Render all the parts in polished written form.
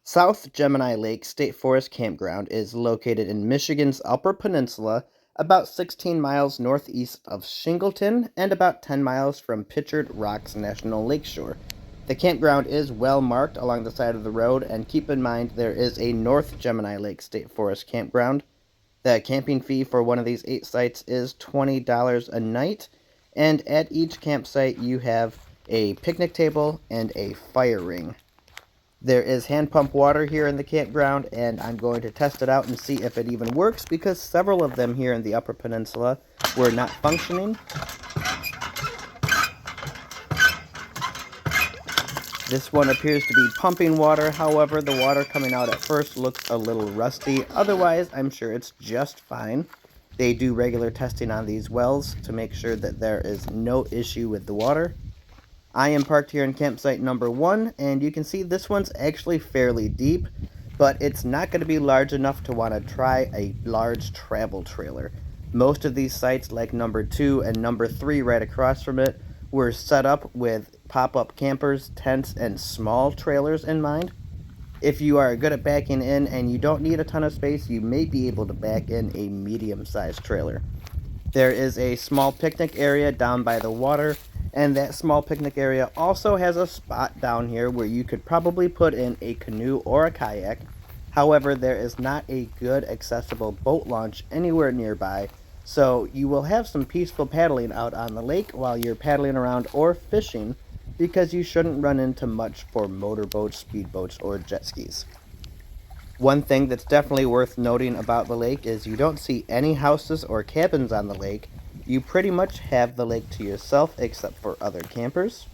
South Gemini Lake State Forest Campground is located in Michigan's Upper Peninsula, about 16 miles northeast of Shingleton and about 10 miles from Pictured Rocks National Lakeshore. The campground is well marked along the side of the road, and keep in mind there is a North Gemini Lake State Forest Campground. The camping fee for one of these 8 sites is $20 a night, and at each campsite you have a picnic table and a fire ring. There is hand pump water here in the campground, and I'm going to test it out and see if it even works because several of them here in the Upper Peninsula were not functioning. This one appears to be pumping water, however, the water coming out at first looks a little rusty. Otherwise, I'm sure it's just fine. They do regular testing on these wells to make sure that there is no issue with the water. I am parked here in campsite number 1, and you can see this one's actually fairly deep, but it's not going to be large enough to want to try a large travel trailer. Most of these sites, like number 2 and number 3 right across from it, were set up with pop-up campers, tents, and small trailers in mind. If you are good at backing in and you don't need a ton of space, you may be able to back in a medium-sized trailer. There is a small picnic area down by the water, and that small picnic area also has a spot down here where you could probably put in a canoe or a kayak. However, there is not a good accessible boat launch anywhere nearby, so you will have some peaceful paddling out on the lake while you're paddling around or fishing, because you shouldn't run into much for motorboats, speedboats, or jet skis. One thing that's definitely worth noting about the lake is you don't see any houses or cabins on the lake. You pretty much have the lake to yourself except for other campers.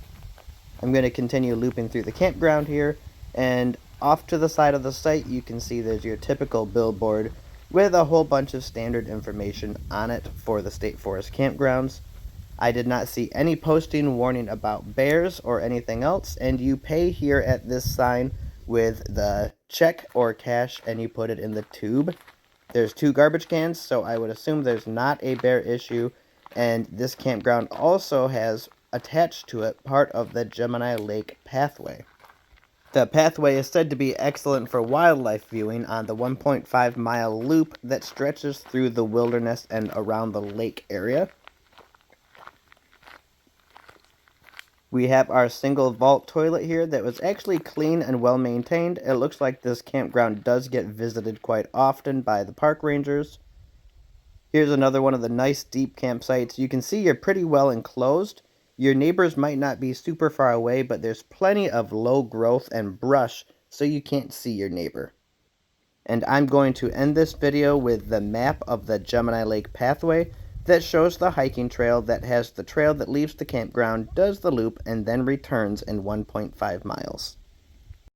I'm going to continue looping through the campground here, and off to the side of the site you can see there's your typical billboard with a whole bunch of standard information on it for the State Forest campgrounds. I did not see any posting warning about bears or anything else, and you pay here at this sign with the check or cash, and you put it in the tube. There's 2 garbage cans, so I would assume there's not a bear issue, and this campground also has attached to it part of the Gemini Lake pathway. The pathway is said to be excellent for wildlife viewing on the 1.5-mile loop that stretches through the wilderness and around the lake area. We have our single vault toilet here that was actually clean and well maintained. It looks like this campground does get visited quite often by the park rangers. Here's another one of the nice deep campsites. You can see you're pretty well enclosed. Your neighbors might not be super far away, but there's plenty of low growth and brush so you can't see your neighbor. And I'm going to end this video with the map of the Gemini Lake pathway that shows the hiking trail that has the trail that leaves the campground, does the loop, and then returns in 1.5 miles.